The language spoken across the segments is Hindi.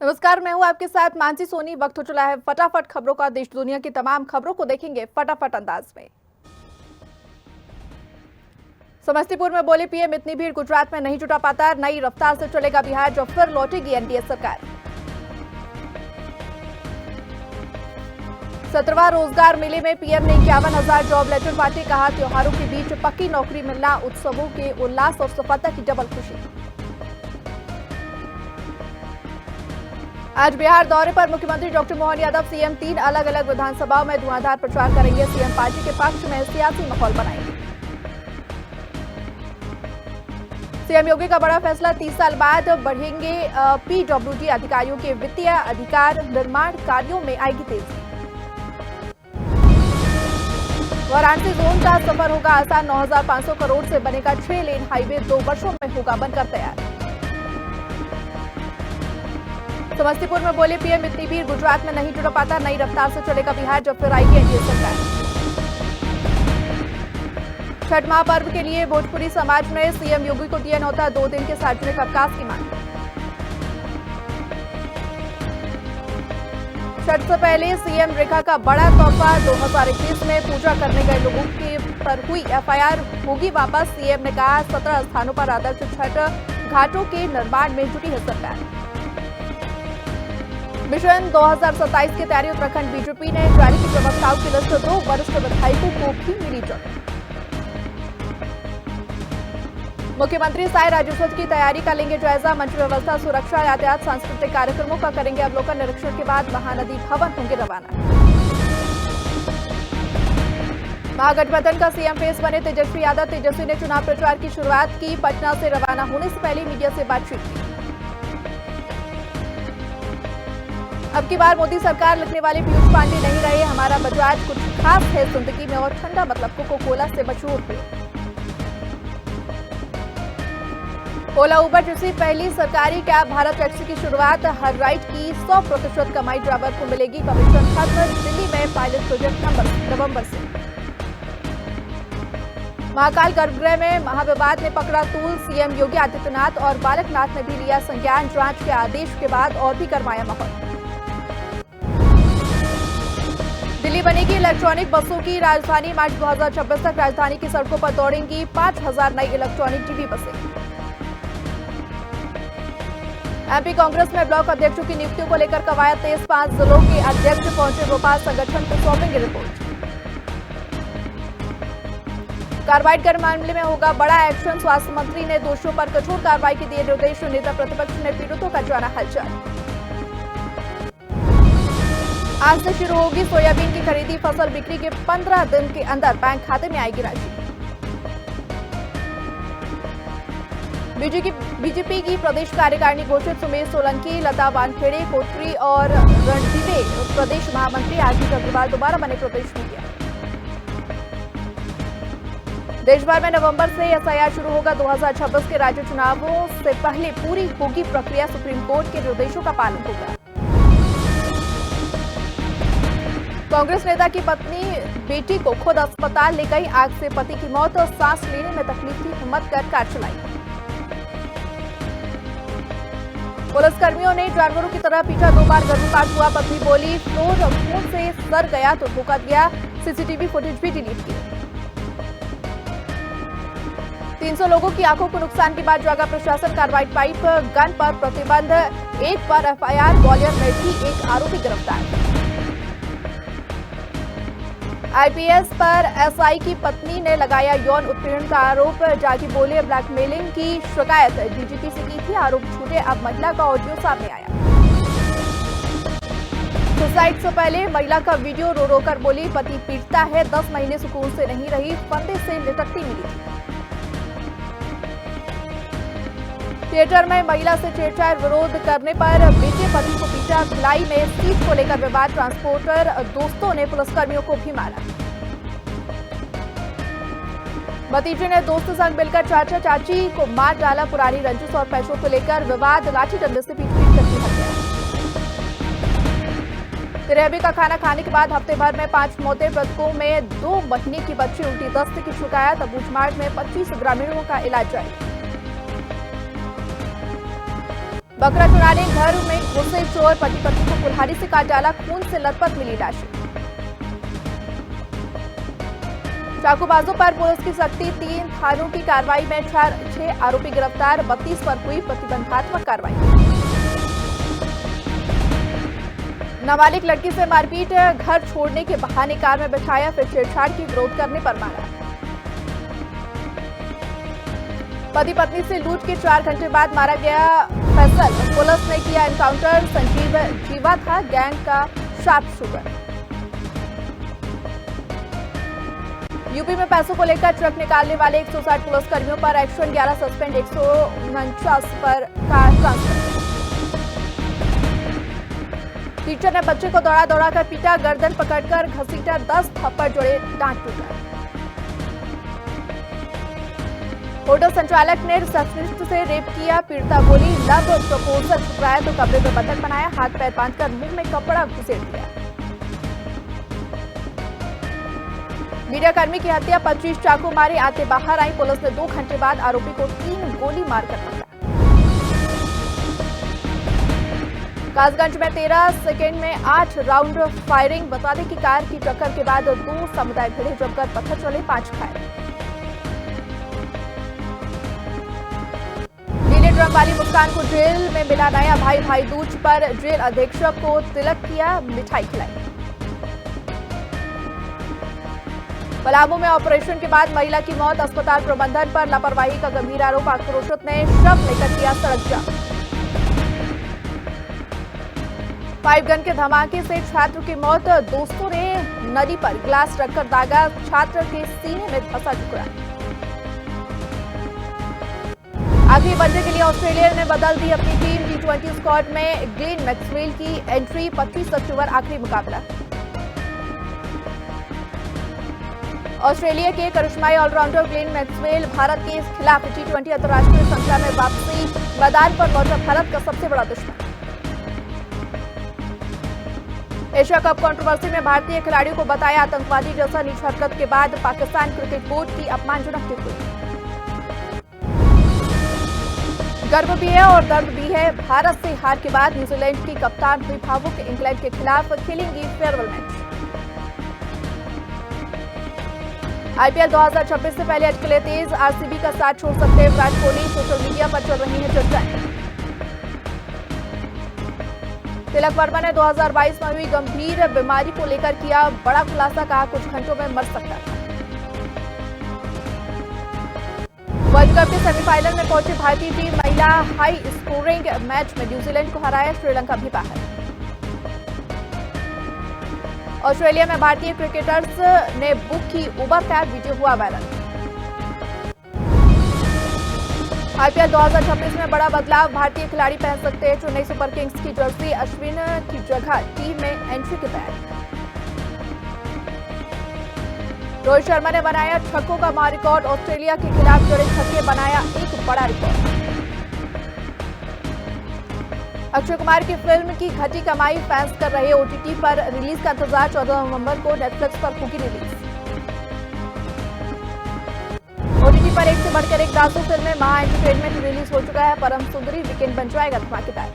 नमस्कार, मैं हूं आपके साथ मानसी सोनी। वक्त हो चला है फटाफट खबरों का। देश दुनिया की तमाम खबरों को देखेंगे फटाफट अंदाज में। समस्तीपुर में बोले पीएम, इतनी भीड़ गुजरात में नहीं जुटा पाता, नई रफ्तार से चलेगा बिहार, जब फिर लौटेगी एनडीए सरकार। 17वां रोजगार मेले में पीएम ने 51,000 जॉब लेटर बांटे। कहा, त्योहारों के बीच पक्की नौकरी मिलना उत्सवों के उल्लास और सफलता की डबल खुशी। आज बिहार दौरे पर मुख्यमंत्री डॉक्टर मोहन यादव। सीएम 3 अलग अलग विधानसभाओं में धुआंधार प्रचार करेंगे। सीएम पार्टी के पक्ष में सियासी माहौल बनाएंगे। सीएम योगी का बड़ा फैसला, 30 साल बाद बढ़ेंगे पीडब्ल्यूडी अधिकारियों के वित्तीय अधिकार, निर्माण कार्यों में आएगी तेजी। वाराणसी जोन का सफर होगा आसान, 9,500 करोड़ से बनेगा 6 लेन हाईवे, 2 वर्षों में होगा बनकर तैयार। समस्तीपुर में बोले पीएम, इतनी भीड़ गुजरात में नहीं जुड़ पाता, नई रफ्तार से चलेगा बिहार, जब फिर आएगी एनडीए सरकार। छठ महापर्व के लिए भोजपुरी समाज ने सीएम योगी को दिया न्योता, 2 दिन के सार्वजनिक अवकाश की मांग। छठ से पहले सीएम रेखा का बड़ा तोहफा, 2021 में पूजा करने गए लोगों के पर हुई एफआईआर होगी वापस। सीएम ने कहा, 17 स्थानों पर आदर्श छठ घाटों के निर्माण में जुटी है सरकार। मिशन 2027 की तैयारी, उत्तराखंड बीजेपी ने जारी की प्रवक्ताओं की लिस्ट, 2 वरिष्ठ विधायकों को भी मिली जगह। मुख्यमंत्री साय राज्योत्सव की तैयारी का लेंगे जायजा, मंच व्यवस्था, सुरक्षा, यातायात, सांस्कृतिक कार्यक्रमों का करेंगे अवलोकन। निरीक्षण के बाद महानदी भवन होंगे रवाना। महागठबंधन का सीएम फेस बने तेजस्वी यादव। तेजस्वी ने चुनाव प्रचार की शुरुआत की, पटना से रवाना होने से पहले मीडिया से बातचीत की। अब की बार मोदी सरकार लिखने वाले पीयूष पांडे नहीं रहे, हमारा बजाज कुछ खास है जिंदगी में और ठंडा मतलब कोको कोला से मशहूर हुए। ओला उबर जैसी पहली सरकारी कैब भारत टैक्सी की शुरुआत, हर राइड की 100% कमाई ड्राइवर को मिलेगी, कमीशन खत्म। दिल्ली में पायलट प्रोजेक्ट नवंबर से। महाकाल गर्भगृह में महाविवाद ने पकड़ा तूल, सीएम योगी आदित्यनाथ और बालकनाथ ने भी लिया संज्ञान। जांच के आदेश के बाद और भी गरमाया माहौल। दिल्ली बनेगी इलेक्ट्रॉनिक बसों की राजधानी, मार्च 2026 तक राजधानी की सड़कों पर दौड़ेंगी 5,000 नई इलेक्ट्रॉनिक डीबी बसें। एमपी कांग्रेस में ब्लॉक अध्यक्षों की नियुक्तियों को लेकर कवायद तेज, 5 जिलों के अध्यक्ष पहुंचे भोपाल, संगठन को सौंपेंगे रिपोर्ट। कार्बाइड मामले में होगा बड़ा एक्शन, स्वास्थ्य मंत्री ने दोषियों पर कठोर कार्रवाई के दिए निर्देश। नेता प्रतिपक्ष ने पीड़ितों का जाना हालचाल। आज से शुरू होगी सोयाबीन की खरीदी, फसल बिक्री के 15 दिन के अंदर बैंक खाते में आएगी राशि। बीजेपी की प्रदेश कार्यकारिणी घोषित, सुमेश सोलंकी, लता वानखेड़े, कोटरी और रणदीवे प्रदेश महामंत्री। आशीष अग्रवाल दोबारा बने प्रदेश मीडिया। देश भर में नवंबर से एसआईआर शुरू होगा, 2026 के राज्य चुनावों से पहले पूरी होगी प्रक्रिया, सुप्रीम कोर्ट के निर्देशों का पालन होगा। कांग्रेस नेता की पत्नी बेटी को खुद अस्पताल ले गई, आग से पति की मौत, सांस लेने में तकलीफ थी, हिम्मत कर कार चलाई। पुलिसकर्मियों ने जानवरों की तरह पीटा, 2 बार गर्भपात हुआ, पत्नी बोली फ्लोर खून से सर गया तो धोखा दिया, सीसीटीवी फुटेज भी डिलीट की। 300 लोगों की आंखों को नुकसान के बाद जागा प्रशासन, कार्बाइड पाइप गन पर प्रतिबंध, 1 पर एफआईआर, ग्वालियर में भी 1 आरोपी गिरफ्तार। आईपीएस पर एसआई की पत्नी ने लगाया यौन उत्पीड़न का आरोप, जागी बोले ब्लैकमेलिंग की शिकायत डीजीपी से की थी, आरोप छूटे, अब महिला का ऑडियो सामने आया। सुसाइड से पहले महिला का वीडियो, रो रो कर बोली पति पीटता है, 10 महीने सुकून से नहीं रही, फंदे से लिटकती मिली थी। थिएटर में महिला से छेड़छाड़, विरोध करने पर बेटे पति को पीटा, भिलाई में सीट को लेकर विवाद, ट्रांसपोर्टर दोस्तों ने पुलिसकर्मियों को भी मारा। भतीजे ने दोस्त संग मिलकर चाचा चाची को मार डाला, पुरानी रंजिश और पैसों को लेकर विवाद, लाठी डंडे से पीट कर की हत्या। तिरेबी का खाना खाने के बाद हफ्ते भर में 5 मौतें, मृतकों में 2 महीने की बच्ची, उल्टी दस्त की शिकायत, बूझमाड़ में 25 ग्रामीणों का इलाज जारी। बकरा चुराने घर में घुसे चोर, पति पत्नी को कुल्हाड़ी से काट डाला, खून से लथपथ मिली लाशें। चाकूबाजों पर पुलिस की सख्ती, 3 थानों की कार्रवाई में 6 आरोपी गिरफ्तार, 32 पर हुई प्रतिबंधात्मक कार्रवाई। नाबालिग लड़की से मारपीट, घर छोड़ने के बहाने कार में बिठाया, फिर छेड़छाड़ की, विरोध करने पर मारा। पति पत्नी से लूट के 4 घंटे बाद मारा गया फैसल, पुलिस ने किया एनकाउंटर, संजीव जीवा था गैंग का शार्प शूटर। यूपी में पैसों को लेकर ट्रक निकालने वाले 160 पुलिसकर्मियों पर एक्शन, 11 सस्पेंड, 149 पर का ट्रांसफर। टीचर ने बच्चे को दौड़ा दौड़ा कर पीटा, गर्दन पकड़कर घसीटा, 10 थप्पड़ जोड़े, दांत टूटा। होटल संचालक ने रिसेप्शनिस्ट से रेप किया, पीड़िता बोली लव प्रपोजल ठुकराया तो कमरे में बंधक बनाया, हाथ पैर बांधकर मुंह में कपड़ा घुसेड़ दिया। मीडियाकर्मी की हत्या, 25 चाकू मारे, आते बाहर आई, पुलिस ने 2 घंटे बाद आरोपी को 3 गोली मारकर पकड़ा। कासगंज में 13 सेकेंड में 8 राउंड फायरिंग, बता दें कि कार की टक्कर के बाद 2 समुदाय भिड़े, जमकर पत्थर चले, 5 घायल। नीले ड्रम वाली मुस्कान को जेल में मिला नया भाई, भाई दूज पर जेल अधीक्षक को तिलक किया, मिठाई खिलाई। पलामू में ऑपरेशन के बाद महिला की मौत, अस्पताल प्रबंधन पर लापरवाही का गंभीर आरोप, आक्रोशित ने शव लेकर किया सड़क जाम। 5 गन के धमाके से छात्र की मौत, दोस्तों ने नदी पर ग्लास रखकर दागा, छात्र के सीने में धंसा टुकड़ा। आखिरी वनडे के लिए ऑस्ट्रेलिया ने बदल दी अपनी टीम, T20 स्क्वाड में ग्लेन मैक्सवेल की एंट्री, 25 अक्टूबर आखिरी मुकाबला। ऑस्ट्रेलिया के करिश्माई ऑलराउंडर ग्लेन मैक्सवेल भारत के खिलाफ T20 अंतर्राष्ट्रीय श्रृंखला में वापसी, मैदान पर लौटा भारत का सबसे बड़ा दुश्मन। एशिया कप कंट्रोवर्सी में भारतीय खिलाड़ियों को बताया आतंकवादी, जैसा नीच हरकत के बाद पाकिस्तान क्रिकेट बोर्ड की अपमानजनक टिप्पणी। गर्व भी है और दर्द भी है, भारत से हार के बाद न्यूजीलैंड की कप्तान हुई भावुक, इंग्लैंड के खिलाफ खेलेंगी फेयरवेल मैच। आईपीएल 2026 से पहले अटकलें तेज, आरसीबी का साथ छोड़ सकते हैं विराट कोहली, सोशल मीडिया पर चल रही है चर्चाएं। तिलक वर्मा ने 2022 में हुई गंभीर बीमारी को लेकर किया बड़ा खुलासा, कहा कुछ घंटों में मर सकता था। वर्ल्ड कप के सेमीफाइनल में पहुंची भारतीय टीम, महिला हाई स्कोरिंग मैच में न्यूजीलैंड को हराया, श्रीलंका भी बाहर। ऑस्ट्रेलिया में भारतीय क्रिकेटर्स ने बुक की उबर कैब, वीडियो हुआ वायरल। आईपीएल 2026 में बड़ा बदलाव, भारतीय खिलाड़ी पहन सकते हैं चेन्नई सुपर किंग्स की जर्सी, अश्विन की जगह टीम में एंट्री की तैयारी। रोहित शर्मा ने बनाया छक्कों का महारिकॉर्ड, ऑस्ट्रेलिया के खिलाफ जड़े छक्के, बनाया एक बड़ा रिकॉर्ड। अक्षय कुमार की फिल्म की घटी कमाई, फैंस कर रहे ओटीटी पर रिलीज का इंतजार, 14 नवंबर को नेटफ्लिक्स पर होगी रिलीज। ओटीटी पर एक से बढ़कर एक दासू फिल्में, महा एंटरटेनमेंट रिलीज हो चुका है, परम सुंदरी वीकेंड बन जाएगा धमाकेदार।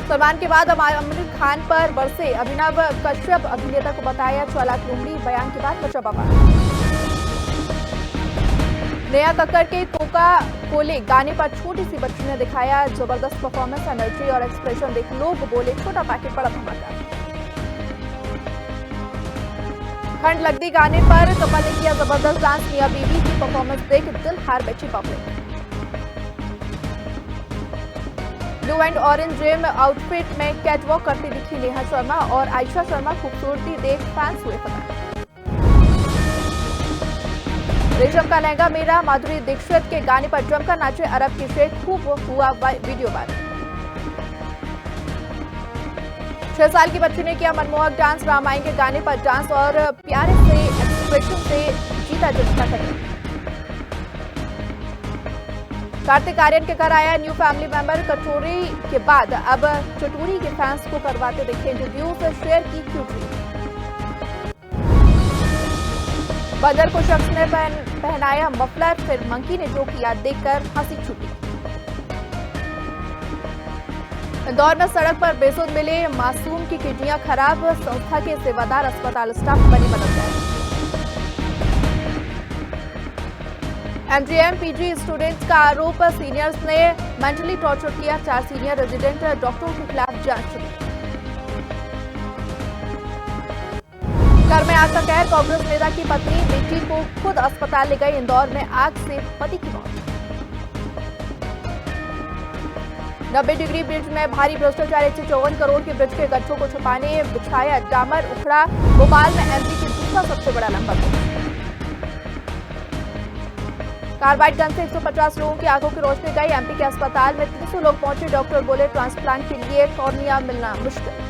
सलमान के बाद आमिर खान पर बरसे अभिनव कश्यप, अभिनेता को बताया चालाक लुंगड़ी, बयान के बाद मचा बवाल। नेहा कक्कड़ के कोका कोले गाने पर छोटी सी बच्ची ने दिखाया जबरदस्त परफॉर्मेंस, एनर्जी और एक्सप्रेशन देख लोग बोले छोटा पैकेट बड़ा धमाका। खंड लगदी गाने पर कमल ने किया जबरदस्त डांस, मियां बीवी की परफॉर्मेंस देख दिल हार बैठी public. Blue and orange dream outfit में कैटवॉक करती दिखी नेहा शर्मा और आयशा शर्मा, खूबसूरती देख फैंस हुए फना। रेशम का लहंगा मेरा, माधुरी दीक्षित के गाने पर जमकर नाचे अरब की शेख, खूब हुआ वीडियो वायरल। 6 साल की बच्ची ने किया मनमोहक डांस, रामायण के गाने पर डांस और प्यारे से एक्सप्रेशन से जीता जनता का। कार्तिक आर्यन के घर आया न्यू फैमिली मेंबर, कटोरी के बाद अब चटोरी के फैंस को करवाते दिखे इंटरव्यूज, शेयर की क्यूट रील। बंदर को शख्स ने पहनाया मफलर, फिर मंकी ने जो किया देखकर हंसी छूटी। इंदौर में सड़क पर बेसुध मिले मासूम की किडनियां खराब, संस्था के सेवादार अस्पताल स्टाफ बने बदल गए। एमजीएम पीजी स्टूडेंट्स का आरोप, सीनियर्स ने मेंटली टॉर्चर किया, 4 सीनियर रेजिडेंट डॉक्टरों के खिलाफ जांच शुरू। घर में आग का कहर, कांग्रेस नेता की पत्नी बेटी को खुद अस्पताल ले गई, इंदौर में आग से पति की मौत। 90 डिग्री ब्रिज में भारी भ्रष्टाचार, 154 करोड़ के ब्रिज के गड्ढों को छुपाने बिछाया डामर, उखड़ा। भोपाल में एमपी की दूसरा सबसे बड़ा लंबा ब्रिज। कार्बाइड गन से 150 लोगों की आंखों की रोशनी गई, एमपी के अस्पताल में 300 लोग पहुंचे, डॉक्टर बोले ट्रांसप्लांट के लिए कॉर्निया मिलना मुश्किल।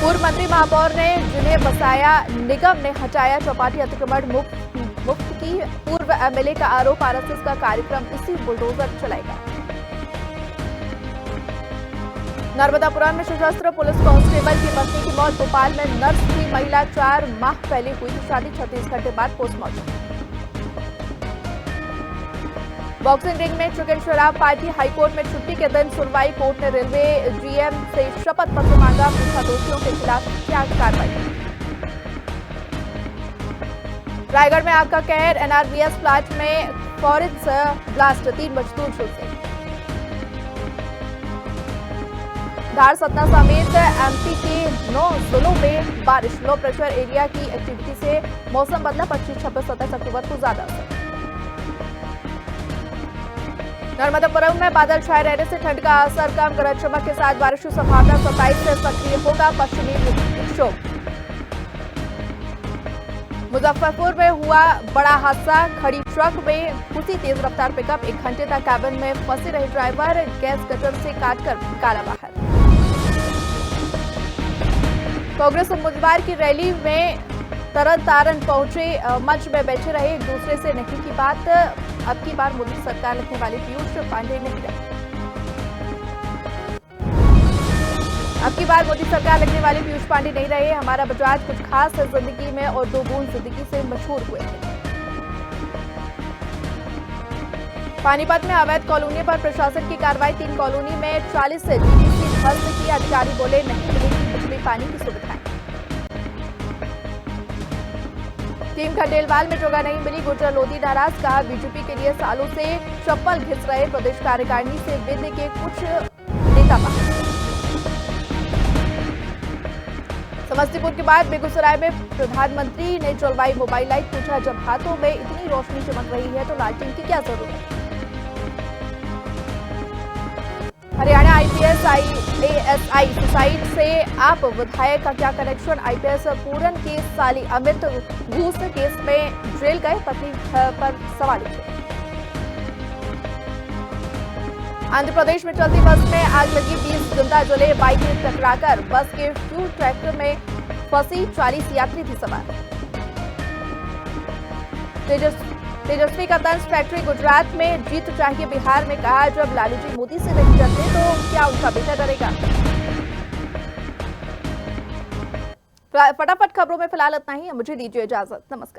पूर्व मंत्री महापौर ने जिन्हें बसाया, निगम ने हटाया चौपाटी अतिक्रमण मुक्त की, पूर्व एमएलए का आरोप, आरएसएस का कार्यक्रम इसी बुलडोजर चलाएगा। नर्मदापुरम में सशस्त्र पुलिस कांस्टेबल की पत्नी की मौत, भोपाल में नर्स थी महिला, 4 माह पहले हुई थी शादी, 36 घंटे बाद पोस्टमार्टम। बॉक्सिंग रिंग में चिकन शराब पार्टी, हाईकोर्ट में छुट्टी के दिन सुनवाई, कोर्ट ने रेलवे जीएम से शपथ पत्र मांगा, पूछा दोषियों के खिलाफ क्या कार्रवाई। रायगढ़ में आग का कहर, एनआरबीएस प्लांट में फॉरेस्ट ब्लास्ट, 3 मजदूर झुलसे। धार, सतना समेत एमपी के 9 जिलों में बारिश, लो प्रेशर एरिया की एक्टिविटी से मौसम बदला, 25, 26, 27 अक्टूबर को ज्यादा असर। नर्मदापुरम में बादल छाए रहने से ठंड का असर कम, गरज चमक के साथ बारिश की संभावना, 27 से सक्रिय होगा पश्चिमी विक्षोभ। मुजफ्फरपुर में हुआ बड़ा हादसा, खड़ी ट्रक में घुसी तेज रफ्तार पिकअप, 1 घंटे तक कैबिन में फंसे रहे ड्राइवर, गैस कटर से काटकर निकाला बाहर। कांग्रेस उम्मीदवार की रैली में तरन तारण पहुंचे, मंच में बैठे रहे, एक दूसरे से नहीं की बात, अब की बार मोदी सरकार लिखने वाले पीयूष पांडे नहीं रहे। अब की बार मोदी सरकार लिखने वाले पीयूष पांडे नहीं रहे, हमारा बजाज कुछ खास है जिंदगी में और 2 बूंद जिंदगी से मशहूर हुए थे। पानीपत में अवैध कॉलोनी पर प्रशासन की कार्रवाई, 3 कॉलोनी में 40 से जीपीसी ध्वस्त की, अधिकारी बोले नहीं मिलेगी बिजली पानी की सुविधाएं। टीम खंडेलवाल में जगह नहीं मिली, गुर्जर लोधी नाराज, कहा बीजेपी के लिए सालों से चप्पल घिस रहे प्रदेश कार्यकारिणी से विद के कुछ नेता बाहर। समस्तीपुर के बाद बेगूसराय में प्रधानमंत्री ने जलवायु मोबाइल लाइट, पूछा जब हाथों में इतनी रोशनी चमक रही है तो लालटेन की क्या जरूरत। हरियाणा आईपीएस ASI सुसाइड से आप विधायक का क्या कनेक्शन, आईपीएस पूरन के साली अमित घूस केस में जेल गए, पत्नी पर सवाल उठे। आंध्र प्रदेश में चलती बस में आग लगी, 20 जिंदा जले, बाइक में टकराकर बस के फ्यूल टैंकर में फंसी, 40 यात्री थी सवार। तेजस्वी का तंज फैक्ट्री गुजरात में जीत चाहिए बिहार में, कहा जब लालू जी मोदी से नहीं डरते तो क्या उनका बेटा डरेगा। फटाफट खबरों में फिलहाल इतना ही, मुझे दीजिए इजाजत, नमस्कार।